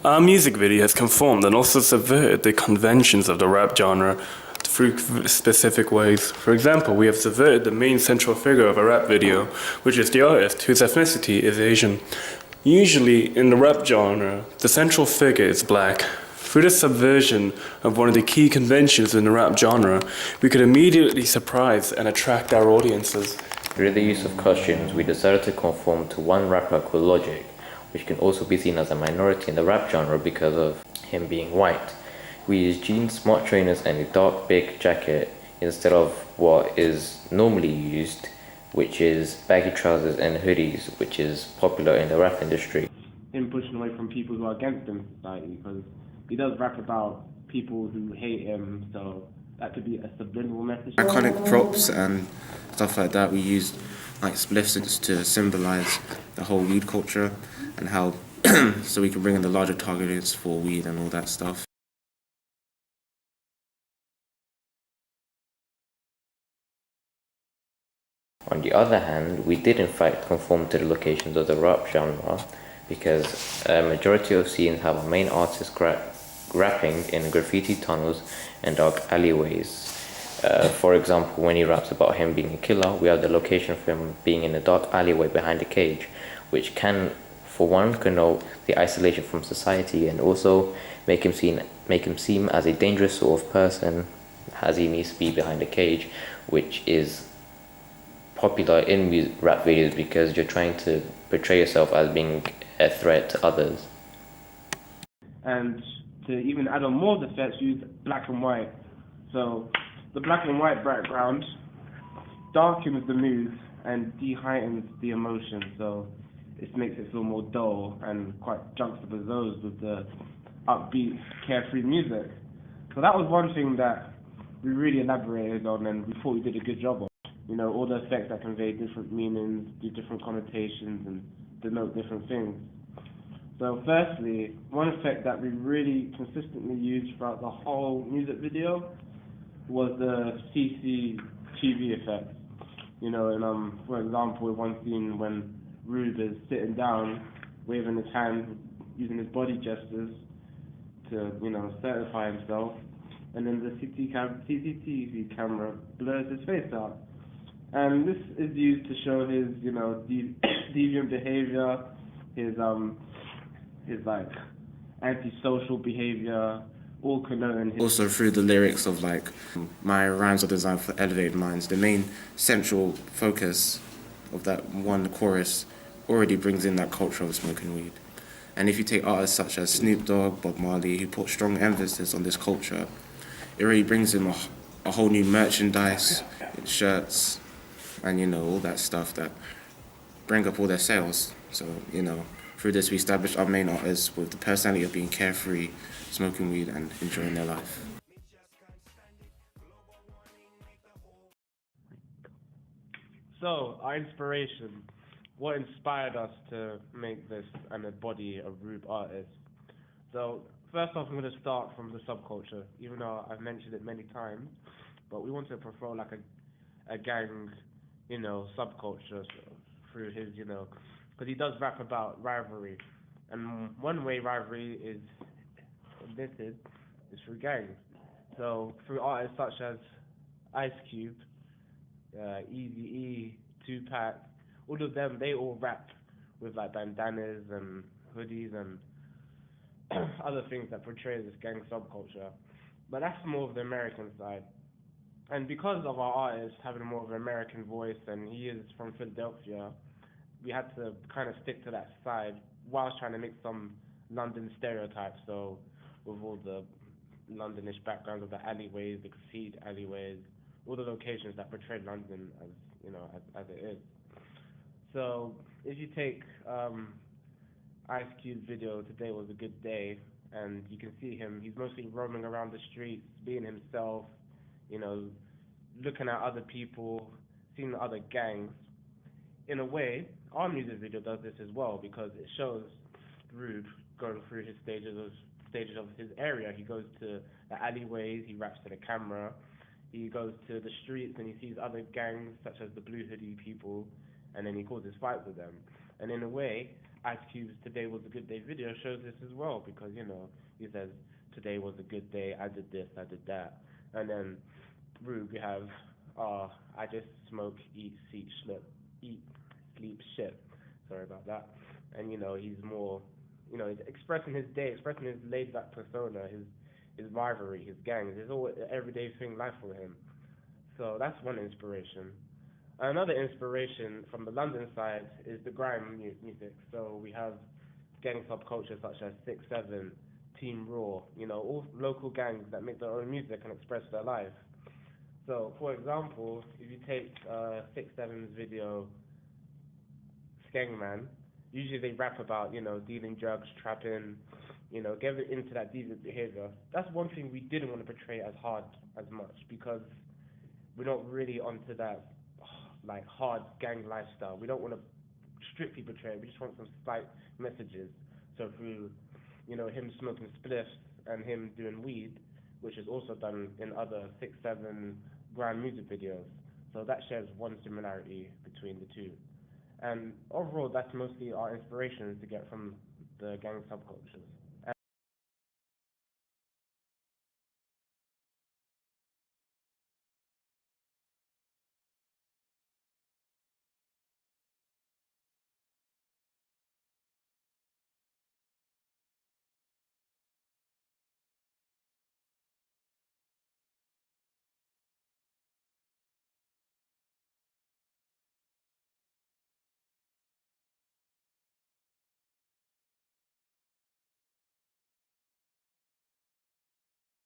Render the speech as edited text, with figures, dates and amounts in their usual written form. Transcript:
Our music video has conformed and also subverted the conventions of the rap genre through specific ways. For example, we have subverted the main central figure of a rap video, which is the artist whose ethnicity is Asian. Usually, in the rap genre, the central figure is black. Through this subversion of one of the key conventions in the rap genre, we could immediately surprise and attract our audiences. Through the use of costumes, we decided to conform to one rapper called Logic, which can also be seen as a minority in the rap genre because of him being white. We used jeans, smart trainers, and a dark big jacket instead of what is normally used, which is baggy trousers and hoodies, which is popular in the rap industry. Him pushing away from people who are against him in society, because he does rap about people who hate him, so that could be a subliminal message. Iconic props and stuff like that, we used like spliffs to symbolize the whole weed culture and how so we can bring in the larger target audience for weed and all that stuff. On the other hand, we did in fact conform to the locations of the rap genre because a majority of scenes have a main artist rapping in graffiti tunnels and dark alleyways. For example, when he raps about him being a killer, we have the location of him being in a dark alleyway behind a cage, which can, for one, connote the isolation from society and also make him seem as a dangerous sort of person, as he needs to be behind a cage, which is popular in rap videos because you're trying to portray yourself as being a threat to others. And to even add on more of the effects, use black and white. So the black and white background darkens the mood and de-heightens the emotion, so it makes it feel more dull and quite juxtaposed with the upbeat, carefree music. So that was one thing that we really elaborated on and we thought we did a good job on. You know, all the effects that convey different meanings, do different connotations, and denote different things. So firstly, one effect that we really consistently used throughout the whole music video was the CCTV effect. You know, and for example, in one scene when Rube is sitting down, waving his hand, using his body gestures to, you know, certify himself, and then the CCTV camera blurs his face out. And this is used to show his, you know, deviant behavior, his like antisocial behavior, all connoting his. Also through the lyrics of like, my rhymes are designed for elevated minds, the main central focus of that one chorus already brings in that culture of smoking weed. And if you take artists such as Snoop Dogg, Bob Marley, who put strong emphasis on this culture, it really brings in a whole new merchandise, shirts, and, you know, all that stuff that bring up all their sales. So, you know, through this we established our main artists with the personality of being carefree, smoking weed, and enjoying their life. So, our inspiration. What inspired us to make this and embody a Rube artist? So, first off, I'm going to start from the subculture, even though I've mentioned it many times, but we want to prefer like a gang, you know, subculture through his, you know, because he does rap about rivalry. And one way rivalry is listed is through gangs. So, through artists such as Ice Cube, Eazy-E, Tupac, all of them, they all rap with like bandanas and hoodies and other things that portray this gang subculture. But that's more of the American side. And because of our artist having more of an American voice and he is from Philadelphia, we had to kind of stick to that side whilst trying to make some London stereotypes. So with all the Londonish backgrounds of the alleyways, the graffiti alleyways, all the locations that portray London as, you know, as it is. So if you take Ice Cube's video, Today Was a Good Day, and you can see him, he's mostly roaming around the streets, being himself, you know, looking at other people, seeing other gangs. In a way, our music video does this as well because it shows Rube going through his stages of his area. He goes to the alleyways, he raps to the camera, he goes to the streets and he sees other gangs such as the Blue Hoodie people, and then he causes fights with them. And in a way, Ice Cube's "Today Was a Good Day" video shows this as well, because he says today was a good day, I did this, I did that. And then Rube, you have I just smoke, eat, sleep, shit. Sorry about that. And he's more, he's expressing his day, expressing his laid back persona, his rivalry, his gangs. It's all everyday thing life for him. So that's one inspiration. Another inspiration from the London side is the grime music. So we have gang subculture such as 6-7, Team Raw, all local gangs that make their own music and express their life. So, for example, if you take 6-7's video, Skengman, usually they rap about, dealing drugs, trapping, getting into that deviant behavior. That's one thing we didn't want to portray as hard as much, because we're not really onto that like hard gang lifestyle. We don't want to strictly portray it. We just want some slight messages. So through, him smoking spliffs and him doing weed, which is also done in other 6-7 grime music videos. So that shares one similarity between the two. And overall, that's mostly our inspirations to get from the gang subcultures.